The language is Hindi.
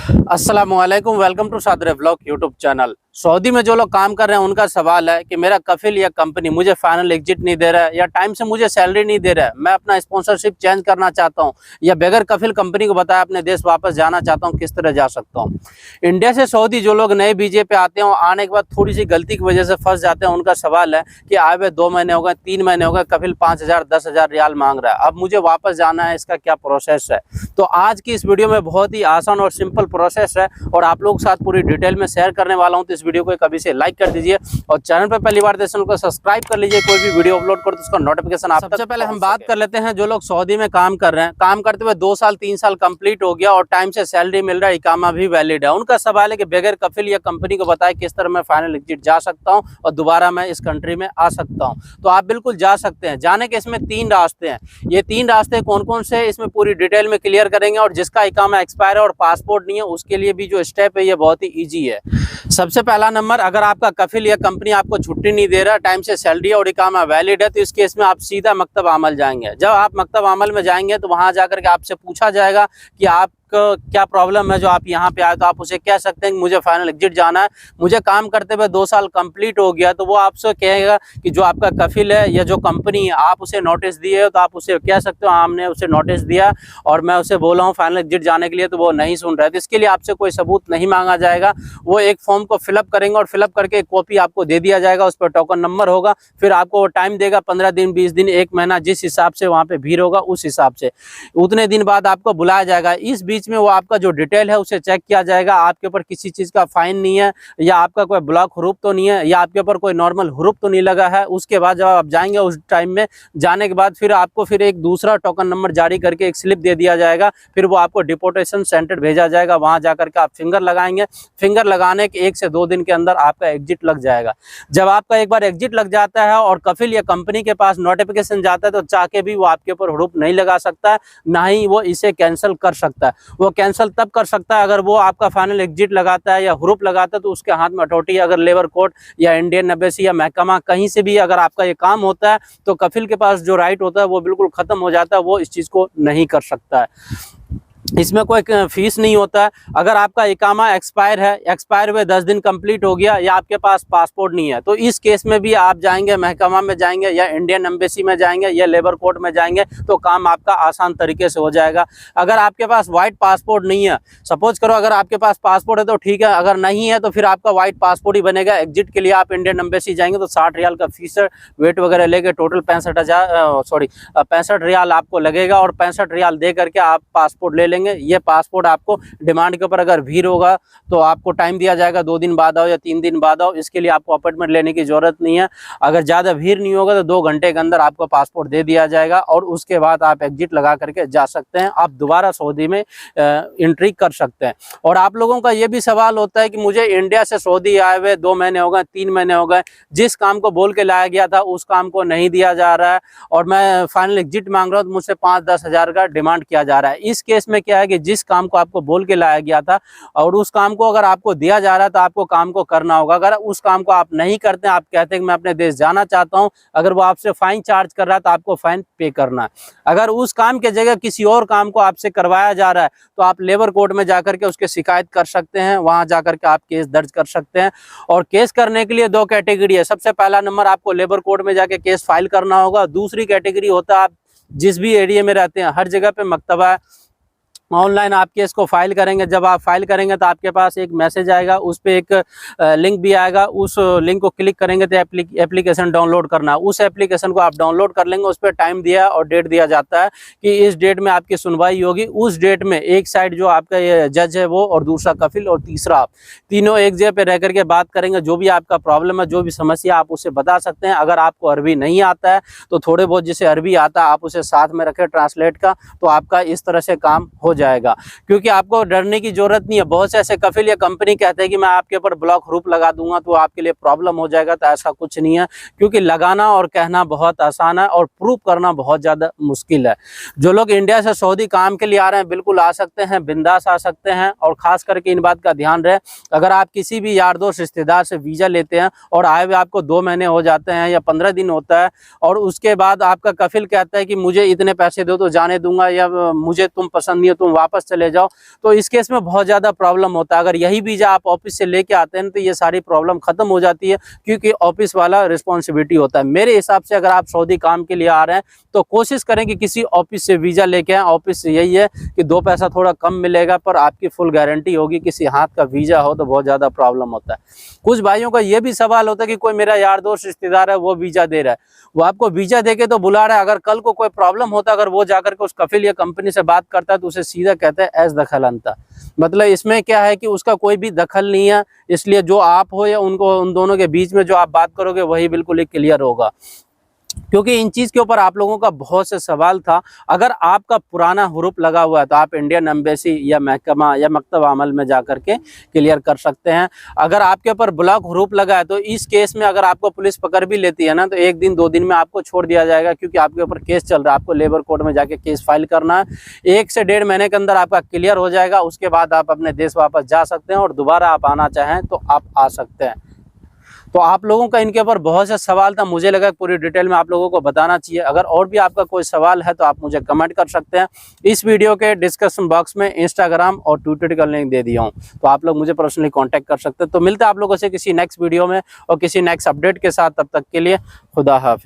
अस्सलामुअलैकुम, वेलकम टू सादर व्लॉग यूट्यूब चैनल। सऊदी में जो लोग काम कर रहे हैं उनका सवाल है कि मेरा कफिल या कंपनी मुझे फाइनल एग्जिट नहीं दे रहा है या टाइम से मुझे सैलरी नहीं दे रहा है, मैं अपना स्पॉन्सरशिप चेंज करना चाहता हूं या बगैर कफिल कंपनी को बताया अपने देश वापस जाना चाहता हूं, किस तरह जा सकता हूं। इंडिया से सऊदी जो लोग नए वीजे पे आते हैं, आने के बाद थोड़ी सी गलती की वजह से फंस जाते हैं, उनका सवाल है कि आए हुए 2 महीने हो गए, 3 महीने हो गए, कफिल 5,000 10,000 रियाल मांग रहा है, अब मुझे वापस जाना है, इसका क्या प्रोसेस है। तो आज की इस वीडियो में बहुत ही आसान और सिंपल प्रोसेस है और आप लोगों के साथ पूरी डिटेल में शेयर करने वाला हूं। तो इस वीडियो को कभी से लाइक कर दीजिए और चैनल पर पहली बार चैनल को सब्सक्राइब कर लीजिए। कोई भी वीडियो अपलोड करो तो उसका नोटिफिकेशन आप सबसे पहले हम बात कर लेते हैं जो लोग सऊदी में काम कर रहे हैं, काम करते हुए 2 साल 3 साल कंप्लीट हो गया और टाइम से सैलरी मिल रहा है, इकामा भी वैलिड है। उनका सवाल है कि बगैर कफिल या कंपनी को बताए किस तरह मैं फाइनल एग्जिट जा सकता हूं और दोबारा मैं इस कंट्री में आ सकता हूं। तो आप बिल्कुल जा सकते हैं। जाने के इसमें 3 रास्ते हैं। ये 3 रास्ते कौन कौन से इसमें पूरी डिटेल में क्लियर करेंगे और जिसका इकामा एक्सपायर है और पासपोर्ट नहीं है उसके लिए भी जो स्टेप है ये बहुत ही ईजी है। सबसे पहला नंबर, अगर आपका कफिल या कंपनी आपको छुट्टी नहीं दे रहा, टाइम से सैलरी और इकामा वैलिड है, तो इस केस में आप सीधा मकतब अमल जाएंगे। जब आप मकतब अमल में जाएंगे तो वहां जाकर के आपसे पूछा जाएगा कि आप क्या प्रॉब्लम है जो आप यहाँ पे आए। तो आप उसे कह सकते हैं कि मुझे फाइनल एग्जिट जाना है, मुझे काम करते हुए 2 साल कंप्लीट हो गया। तो वो आपसे कहेगा कि जो आपका कफिल है या जो कंपनी है आप उसे नोटिस दिए हो, तो आप उसे कह सकते हो हमने उसे नोटिस दिया और मैं उसे बोला हूँ फाइनल एग्जिट जाने के लिए, तो वो नहीं सुन रहा है। तो इसके लिए आपसे कोई सबूत नहीं मांगा जाएगा। वो एक फॉर्म को फिलअप करेंगे और फिलअप करके एक कॉपी आपको दे दिया जाएगा, उस पर टोकन नंबर होगा। फिर आपको वो टाइम देगा 15 दिन 20 दिन 1 महीना, जिस हिसाब से वहाँ पे भीड़ होगा उस हिसाब से उतने दिन बाद आपको बुलाया जाएगा। इस बीच में वो आपका जो डिटेल है उसे चेक किया जाएगा, आपके ऊपर किसी चीज का फाइन नहीं है या आपका कोई ब्लॉक हरूफ तो नहीं है या आपके ऊपर कोई नॉर्मल हरूफ तो नहीं लगा है। उसके बाद जब आप जाएंगे उस टाइम में जाने के बाद फिर आपको फिर एक दूसरा टोकन नंबर जारी करके एक स्लिप दे दिया जाएगा। फिर वो आपको डिपोर्टेशन सेंटर भेजा जाएगा, वहां जाकर के आप फिंगर लगाएंगे। फिंगर लगाने के 1 से 2 दिन के अंदर आपका एग्जिट लग जाएगा। जब आपका एक बार एग्जिट लग जाता है और कफिल या कंपनी के पास नोटिफिकेशन जाता है तो चाह के भी वो आपके ऊपर हरूफ नहीं लगा सकता है, ना ही वो इसे कैंसिल कर सकता है। वो कैंसिल तब कर सकता है अगर वो आपका फाइनल एग्जिट लगाता है या हरूफ लगाता है तो उसके हाथ में अथॉरिटी, अगर लेबर कोर्ट या इंडियन एम्बेसी या महकमा कहीं से भी अगर आपका ये काम होता है तो कफिल के पास जो राइट होता है वो बिल्कुल खत्म हो जाता है, वो इस चीज को नहीं कर सकता है। इसमें कोई फीस नहीं होता है। अगर आपका इकामा एक्सपायर है, एक्सपायर हुए 10 दिन कंप्लीट हो गया या आपके पास पासपोर्ट नहीं है, तो इस केस में भी आप जाएंगे महकमा में जाएंगे या इंडियन एम्बेसी में जाएंगे या लेबर कोर्ट में जाएंगे तो काम आपका आसान तरीके से हो जाएगा। अगर आपके पास वाइट पासपोर्ट नहीं है, सपोज करो अगर आपके पास पासपोर्ट है तो ठीक है, अगर नहीं है तो फिर आपका वाइट पासपोर्ट ही बनेगा। एग्जिट के लिए आप इंडियन एम्बेसी जाएंगे तो 60 रियाल का फीस वेट वगैरह लेके टोटल 65 रियाल आपको लगेगा और 65 रियाल दे करके आप पासपोर्ट ले लेंगे। ये पासपोर्ट आपको डिमांड के ऊपर अगर भीड़ होगा तो आपको टाइम दिया जाएगा, 2 दिन बाद आओ या 3 दिन बाद आओ, इसके लिए आपको अपॉइंटमेंट लेने की जरूरत नहीं है। अगर ज़्यादा भीड़ नहीं होगा तो 2 घंटे के अंदर आपको पासपोर्ट दे दिया जाएगा और उसके बाद आप एग्जिट लगा करके जा सकते हैं। आप दोबारा सऊदी में एंट्री कर सकते हैं। और आप लोगों का ये भी सवाल होता है कि मुझे इंडिया से सऊदी आए हुए 2 महीने हो गए, 3 महीने हो गए, जिस काम को बोल के लाया गया था उस काम को नहीं दिया जा रहा है और मैं फाइनल एग्जिट मांग रहा हूँ तो मुझसे 5-10 हज़ार का डिमांड किया जा रहा है। इस केस में क्या है कि जिस काम को आपको बोल के लाया गया था और उस काम को अगर आपको दिया जा रहा है तो आपको काम को करना होगा। अगर उस काम को आप नहीं करते हैं, आप कहते हैं कि मैं अपने देश जाना चाहता हूं, अगर वो आपसे फाइन चार्ज कर रहा है तो आपको फाइन पे करना है। अगर उस काम के जगह किसी और काम को आपसे करवाया जा रहा है तो आप लेबर कोर्ट में जाकर के उसके शिकायत कर सकते हैं, वहां जाकर के आप केस दर्ज कर सकते हैं। और केस करने के लिए 2 कैटेगरी है। सबसे पहला नंबर, आपको लेबर कोर्ट में जाके केस फाइल करना होगा। दूसरी कैटेगरी होता है आप जिस भी एरिया में रहते हैं हर जगह पे मकतबा है, ऑनलाइन आप केस को फाइल करेंगे। जब आप फाइल करेंगे तो आपके पास एक मैसेज आएगा, उस पर एक लिंक भी आएगा, उस लिंक को क्लिक करेंगे तो एप्लीकेशन डाउनलोड करना। उस एप्लीकेशन को आप डाउनलोड कर लेंगे, उस पर टाइम दिया और डेट दिया जाता है कि इस डेट में आपकी सुनवाई होगी। उस डेट में एक साइड जो आपका ये जज है वो और दूसरा कफिल और तीसरा आप, तीनों एक जगह पे रह करके बात करेंगे। जो भी आपका प्रॉब्लम है, जो भी समस्या आप उसे बता सकते हैं। अगर आपको अरबी नहीं आता है तो थोड़े बहुत जिसे अरबी आता है आप उसे साथ में रखें ट्रांसलेट का, तो आपका इस तरह से काम हो जाएगा। क्योंकि आपको डरने की जरूरत नहीं है। बहुत से ऐसे कफिल या कंपनी कहते हैं कि मैं आपके ऊपर ब्लॉक हरूफ लगा दूंगा तो आपके लिए प्रॉब्लम हो जाएगा, तो ऐसा कुछ नहीं है। क्योंकि लगाना और कहना बहुत आसान है और प्रूफ करना बहुत ज़्यादा मुश्किल है। जो लोग इंडिया से सऊदी काम के लिए आ रहे हैं बिल्कुल आ सकते हैं, बिंदास आ सकते हैं। और खास करके इन बात का ध्यान रहे, अगर आप किसी भी यार दोस्त रिश्तेदार से वीज़ा लेते हैं और आए हुए आपको 2 महीने हो जाते हैं या 15 दिन होता है और उसके बाद आपका कफिल कहता है कि मुझे इतने पैसे दो तो जाने दूंगा या मुझे तुम पसंद नहीं हो तुम वापस चले जाओ। तो इस केस में बहुत ज़्यादा प्रॉब्लम होता है। अगर यही वीज़ा आप ऑफिस से लेके आते हैं तो ये सारी प्रॉब्लम खत्म हो जाती है, क्योंकि ऑफिस वाला रिस्पॉन्सिबिलिटी होता है। मेरे हिसाब से अगर आप सऊदी काम के लिए आ रहे हैं तो कोशिश करें कि किसी ऑफिस से वीज़ा लेके आएँ। ऑफिस से यही है कि 2 पैसा थोड़ा कम मिलेगा, पर आपकी फुल गारंटी होगी। किसी हाथ का वीज़ा हो तो बहुत ज़्यादा प्रॉब्लम होता है। कुछ भाइयों का ये भी सवाल होता है कि कोई मेरा यार दोस्त रिश्तेदार है, वो वीज़ा दे रहा है, वो आपको वीज़ा देके तो बुला रहा है, अगर कल को कोई प्रॉब्लम होता है, अगर वो जाकर के उस कफिल या कंपनी से बात करता है तो उसे सीधा कहते हैं एस दखल अंता। मतलब इसमें क्या है कि उसका कोई भी दखल नहीं है, इसलिए जो आप हो या उनको, उन दोनों के बीच में जो आप बात करोगे वही बिल्कुल ही क्लियर होगा। क्योंकि इन चीज़ के ऊपर आप लोगों का बहुत से सवाल था। अगर आपका पुराना हुरूफ लगा हुआ है तो आप इंडियन एम्बेसी या महकमा या मकतब अमल में जाकर के क्लियर कर सकते हैं। अगर आपके ऊपर ब्लॉक हुरूफ लगा है तो इस केस में अगर आपको पुलिस पकड़ भी लेती है ना, तो 1 दिन 2 दिन में आपको छोड़ दिया जाएगा, क्योंकि आपके ऊपर केस चल रहा है। आपको लेबर कोर्ट में जाके केस फाइल करना है। 1 से 1.5 महीने के अंदर आपका क्लियर हो जाएगा। उसके बाद आप अपने देश वापस जा सकते हैं, और दोबारा आप आना चाहें तो आप आ सकते हैं। तो आप लोगों का इनके ऊपर बहुत से सवाल था, मुझे लगा पूरी डिटेल में आप लोगों को बताना चाहिए। अगर और भी आपका कोई सवाल है तो आप मुझे कमेंट कर सकते हैं। इस वीडियो के डिस्क्रिप्शन बॉक्स में इंस्टाग्राम और ट्विटर का लिंक दे दिया हूँ, तो आप लोग मुझे पर्सनली कांटेक्ट कर सकते हैं। तो मिलते हैं आप लोगों से किसी नेक्स्ट वीडियो में और किसी नेक्स्ट अपडेट के साथ। तब तक के लिए खुदा हाफिज़।